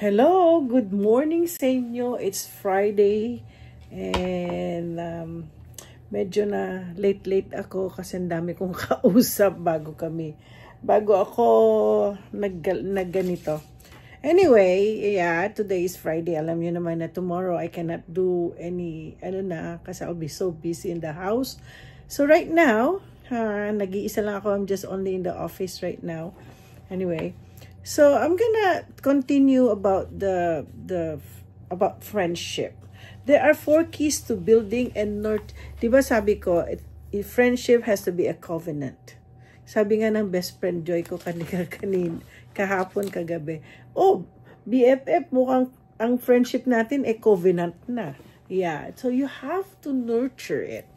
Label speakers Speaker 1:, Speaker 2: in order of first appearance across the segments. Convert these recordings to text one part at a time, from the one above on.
Speaker 1: Hello, good morning sa inyo. It's Friday and medyo na late ako kasi ang dami kong kausap bago ako nagganito. Anyway, yeah, today is Friday. Alam niyo naman na tomorrow I cannot do any, kasi I'll be so busy in the house. So right now, nag-iisa lang ako. I'm just only in the office right now. Anyway, so I'm gonna continue about about friendship. There are 4 keys to building and diba sabi ko, friendship has to be a covenant. Sabi nga ng best friend Joy ko kahapon kagabi. Oh, BFF, mukhang ang friendship natin covenant na. Yeah, so you have to nurture it.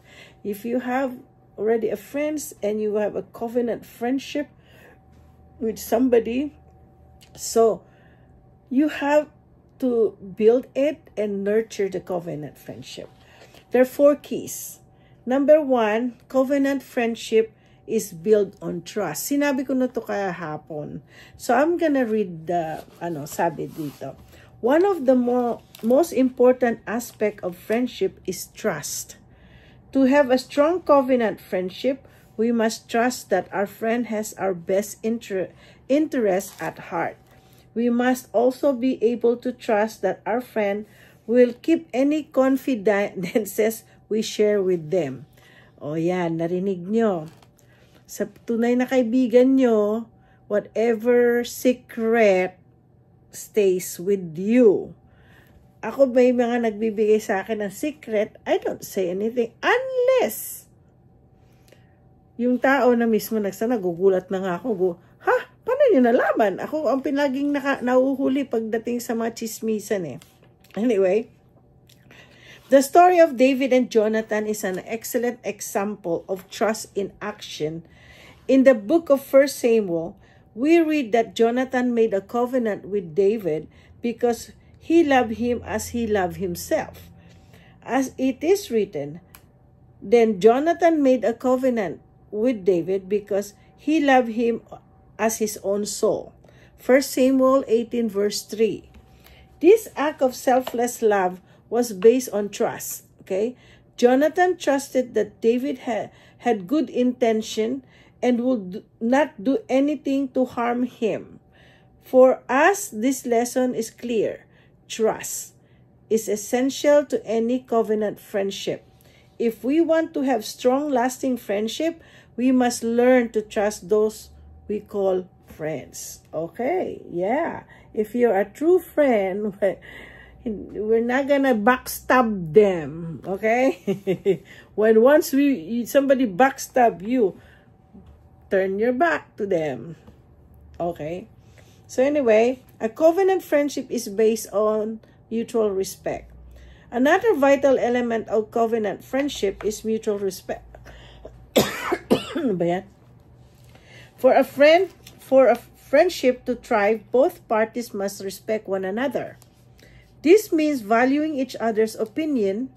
Speaker 1: If you have already a friends and you have a covenant friendship with somebody, so you have to build it and nurture the covenant friendship. There are 4 keys. Number 1, covenant friendship is built on trust. Sinabi ko na to kahapon. So I'm gonna read the sabi dito. One of the most important aspect of friendship is trust. To have a strong covenant friendship, we must trust that our friend has our best interest at heart. We must also be able to trust that our friend will keep any confidences we share with them. O yan, narinig nyo. Sa tunay na kaibigan nyo, whatever secret stays with you. Ako may mga nagbibigay sa akin ng secret, I don't say anything unless yung tao na mismo nagugulat na nga ako, paano nyo nalaman? Ako ang pinaging nauhuli pagdating sa mga chismisan Anyway, the story of David and Jonathan is an excellent example of trust in action. In the book of 1 Samuel, we read that Jonathan made a covenant with David because he loved him as he loved himself. As it is written, then Jonathan made a covenant with David because he loved him as his own soul. 1 Samuel 18 verse 3. This act of selfless love was based on trust. Okay, Jonathan trusted that David had good intention and would not do anything to harm him. For us, this lesson is clear. Trust is essential to any covenant friendship. If we want to have strong, lasting friendship, we must learn to trust those we call friends. Okay, yeah. If you're a true friend, we're not gonna backstab them. Okay. When once somebody backstab you, turn your back to them. Okay. So anyway, a covenant friendship is based on mutual respect. Another vital element of covenant friendship is mutual respect. For a friendship to thrive, both parties must respect one another. This means valuing each other's opinion,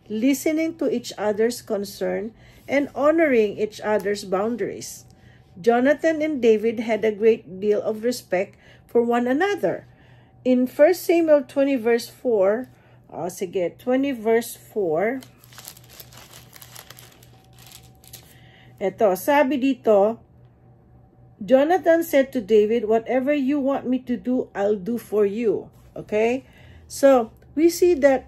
Speaker 1: listening to each other's concern, and honoring each other's boundaries. Jonathan and David had a great deal of respect for one another. In 1 Samuel 20 verse 4, 20 verse 4, sabi dito, Jonathan said to David, whatever you want me to do, I'll do for you. Okay? So, we see that,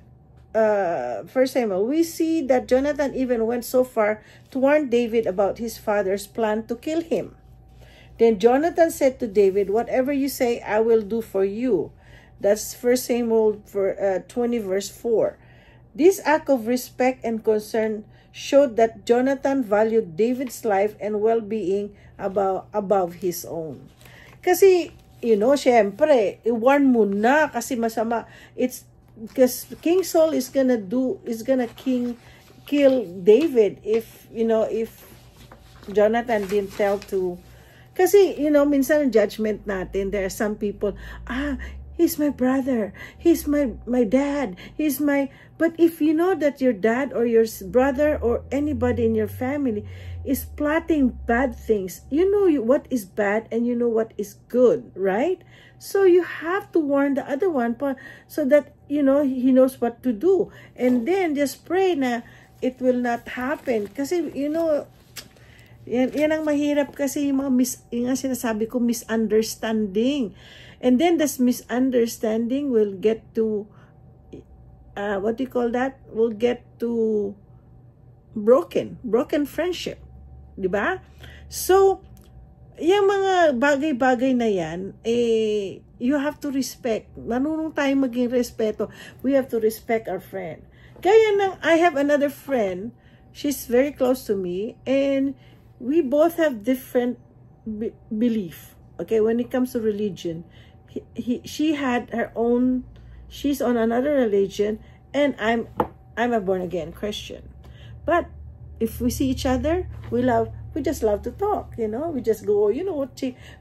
Speaker 1: 1 Samuel, we see that Jonathan even went so far to warn David about his father's plan to kill him. Then Jonathan said to David, whatever you say, I will do for you. That's 1 Samuel 20 verse 4. This act of respect and concern showed that Jonathan valued David's life and well-being above his own. Kasi, syempre, i-warn mo na kasi masama. It's because King Saul is gonna kill David if Jonathan didn't tell to. Kasi minsan ang judgment natin, there are some people, he's my brother, he's my dad, he's my... But if you know that your dad or your brother or anybody in your family is plotting bad things, you know what is bad and you know what is good, right? So you have to warn the other one so that, you know, he knows what to do. And then just pray na it will not happen. Kasi, you know, yan ang mahirap kasi yung mga sinasabi ko, misunderstanding. And then this misunderstanding will get to, what do you call that? Will get to broken friendship. Diba? So, yung mga bagay-bagay na yan, you have to respect. Marunong tayong maging respeto. We have to respect our friend. Kaya nang, I have another friend, she's very close to me, and we both have different belief. Okay, when it comes to religion, she had her own, she's on another religion, and I'm a born-again Christian. But if we see each other, we just love to talk, you know. We just go, you know,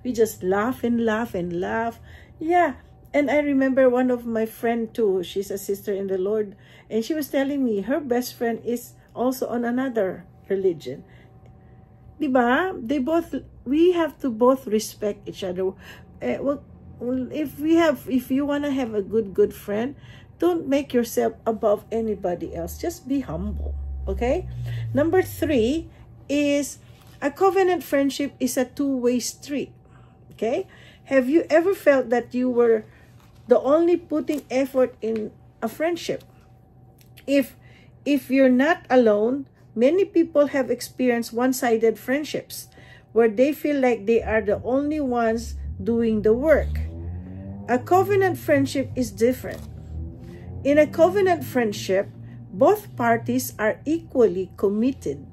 Speaker 1: we just laugh and laugh and laugh. Yeah. And I remember one of my friend too, she's a sister in the Lord, and she was telling me her best friend is also on another religion. Diba? We have to both respect each other. Well, if you want to have a good friend, don't make yourself above anybody else. Just be humble. Okay? Number 3 is a covenant friendship is a two-way street. Okay? Have you ever felt that you were the only putting effort in a friendship? If you're not alone, many people have experienced one-sided friendships where they feel like they are the only ones doing the work. A covenant friendship is different. In a covenant friendship, both parties are equally committed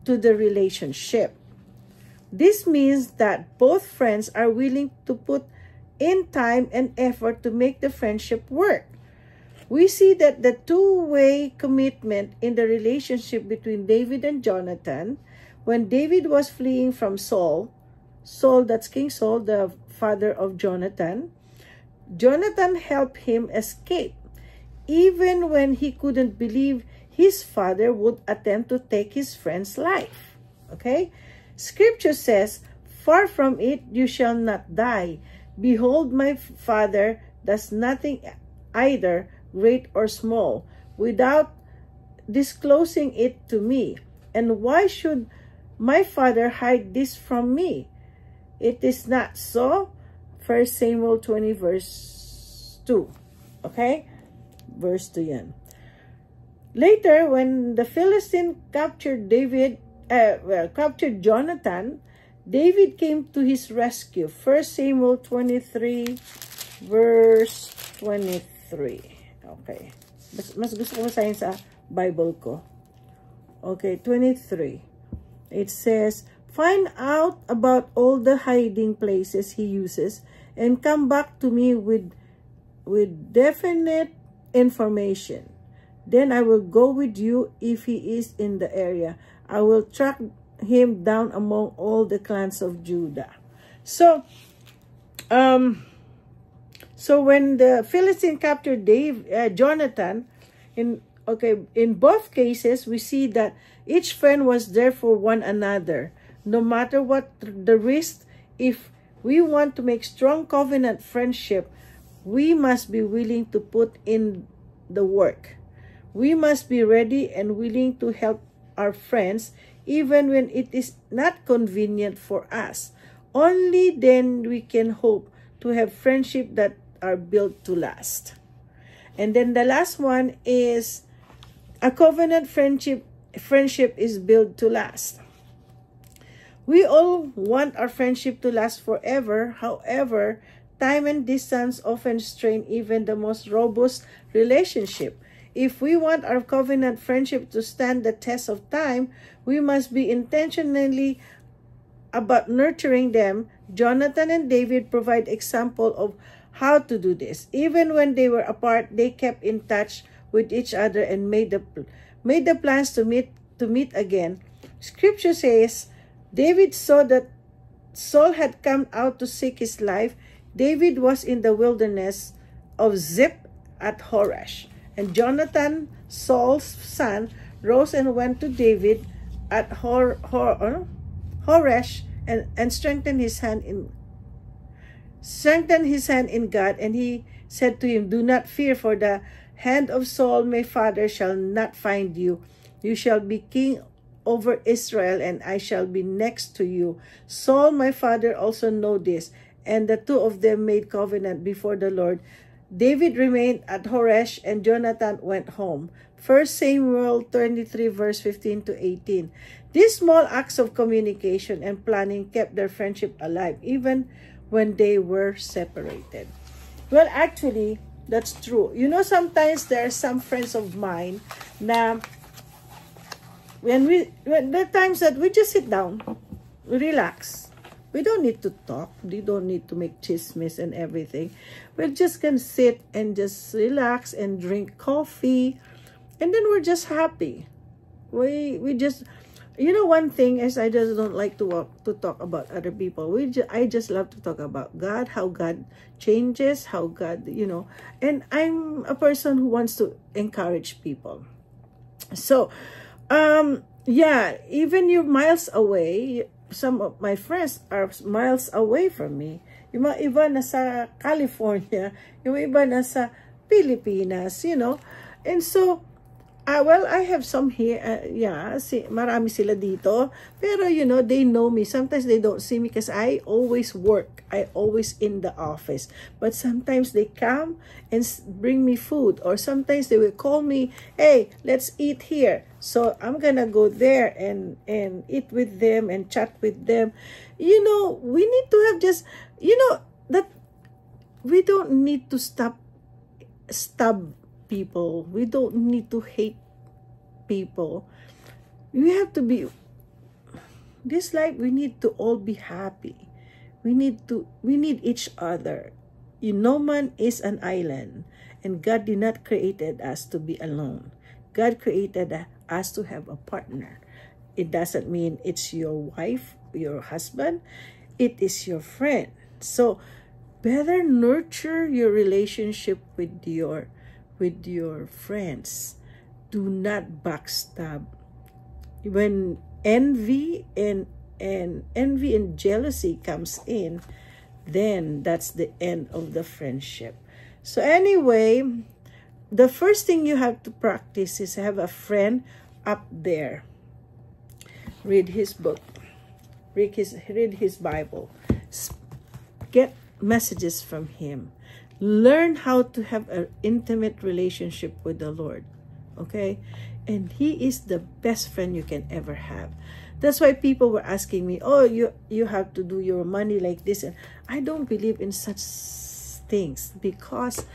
Speaker 1: to the relationship. This means that both friends are willing to put in time and effort to make the friendship work. We see that the two-way commitment in the relationship between David and Jonathan, when David was fleeing from Saul, that's King Saul, the father of Jonathan, Jonathan helped him escape, even when he couldn't believe his father would attempt to take his friend's life. Okay? Scripture says, "Far from it, you shall not die. Behold, my father does nothing either great or small, without disclosing it to me. And why should my father hide this from me? It is not so." 1 Samuel 20 verse 2. Okay? Verse 2 yan. Later, when the Philistine captured Jonathan, David came to his rescue. 1 Samuel 23 verse 23. Okay. Mas gusto ko masahin sa Bible ko. Okay, 23. It says, "Find out about all the hiding places he uses and come back to me with definite information. Then I will go with you if he is in the area. I will track him down among all the clans of Judah." So when the Philistine captured Jonathan, in both cases, we see that each friend was there for one another. No matter what the risk, if we want to make strong covenant friendship, we must be willing to put in the work. We must be ready and willing to help our friends even when it is not convenient for us. Only then we can hope to have friendship that are built to last. And then the last one is a covenant friendship is built to last. We all want our friendship to last forever. However, time and distance often strain even the most robust relationship. If we want our covenant friendship to stand the test of time, we must be intentionally about nurturing them. Jonathan and David provide example of how to do this. Even when they were apart, they kept in touch with each other and made the plans to meet again. Scripture says, David saw that Saul had come out to seek his life. David was in the wilderness of Ziph at Horesh. And Jonathan, Saul's son, rose and went to David at Horesh and strengthened his hand in God. And he said to him, "Do not fear, for the hand of Saul my father shall not find you. You shall be king over Israel, and I shall be next to you. Saul my father also know this." And the two of them made covenant before the Lord. David remained at Horesh, and Jonathan went home. 1 Samuel 23, verse 15 to 18. These small acts of communication and planning kept their friendship alive, even when they were separated. Well, actually, that's true. You know, sometimes there are some friends of mine na when there are times that we just sit down, we relax. We don't need to talk. We don't need to make chismes and everything. We're just gonna sit and just relax and drink coffee, and then we're just happy. We just, you know, one thing is I just don't like to talk about other people. I just love to talk about God, how God changes, how God, you know, and I'm a person who wants to encourage people. So, yeah, even you're miles away. Some of my friends are miles away from me. Yung mga iba nasa California, yung iba nasa Pilipinas, you know. And so, well, I have some here. Yeah, marami sila dito. Pero, you know, they know me. Sometimes they don't see me because I always work. I always in the office. But sometimes they come and bring me food. Or sometimes they will call me, "Hey, let's eat here." So I'm gonna go there and eat with them and chat with them. You know, we need to have just, you know, that we don't need to stab people. We don't need to hate people. We have to be, this life, we need to all be happy. We need each other. No man is an island, and God did not created us to be alone. God created us to have a partner. It doesn't mean it's your wife, your husband. It is your friend. So better nurture your relationship with your friends. Do not backstab. When envy and jealousy comes in, then that's the end of the friendship. So anyway, the first thing you have to practice is have a friend up there. Read his book. Read his Bible. Get messages from him. Learn how to have an intimate relationship with the Lord. Okay? And he is the best friend you can ever have. That's why people were asking me, "Oh, you have to do your money like this." And I don't believe in such things, because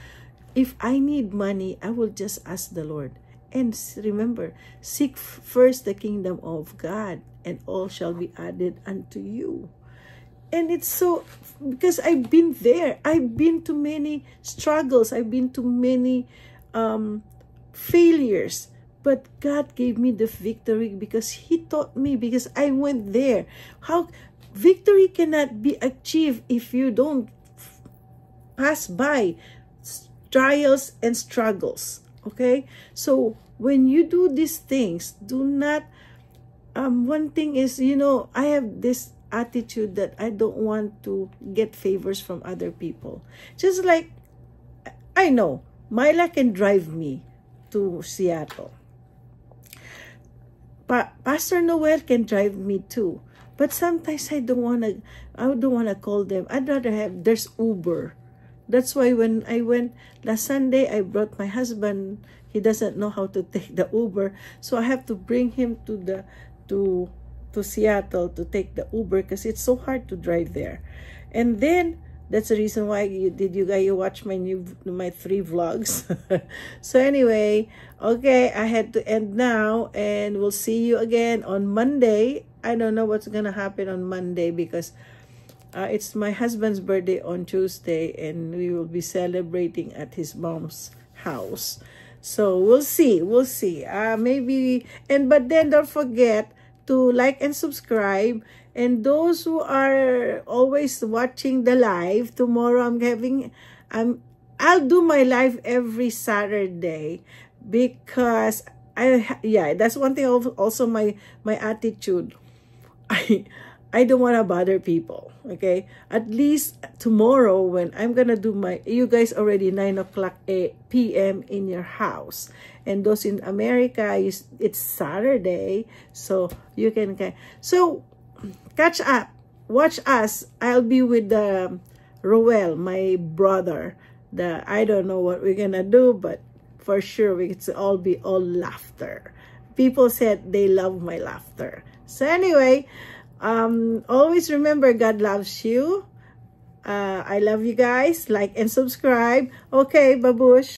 Speaker 1: if I need money, I will just ask the Lord. And remember, seek first the kingdom of God, and all shall be added unto you. And it's so, because I've been there. I've been to many struggles. I've been to many failures. But God gave me the victory because he taught me, because I went there. How victory cannot be achieved if you don't pass by trials and struggles. Okay? So when you do these things, do not, one thing is, you know, I have this attitude that I don't want to get favors from other people. Just like, I know, Myla can drive me to Seattle. Pastor Noel can drive me too. But sometimes I don't wanna call them. I'd rather have, there's Uber. That's why when I went last Sunday, I brought my husband. He doesn't know how to take the Uber, so I have to bring him to Seattle to take the Uber, because it's so hard to drive there. And then that's the reason why you guys watch my 3 vlogs. So anyway, okay, I had to end now, and we'll see you again on Monday. I don't know what's gonna happen on Monday, because it's my husband's birthday on Tuesday, and we will be celebrating at his mom's house. So we'll see. Maybe, but then don't forget to like and subscribe. And those who are always watching the live, tomorrow I'm I'll do my live every Saturday because that's one thing also my attitude. I don't want to bother people, okay? At least tomorrow when I'm gonna do you guys already 9 o'clock p.m. in your house, and those in America it's Saturday, so you can catch up, watch us. I'll be with Roel, my brother. I don't know what we're gonna do, but for sure it's all laughter. People said they love my laughter. So anyway, always remember, God loves you. I love you guys. Like and subscribe. Okay, babush.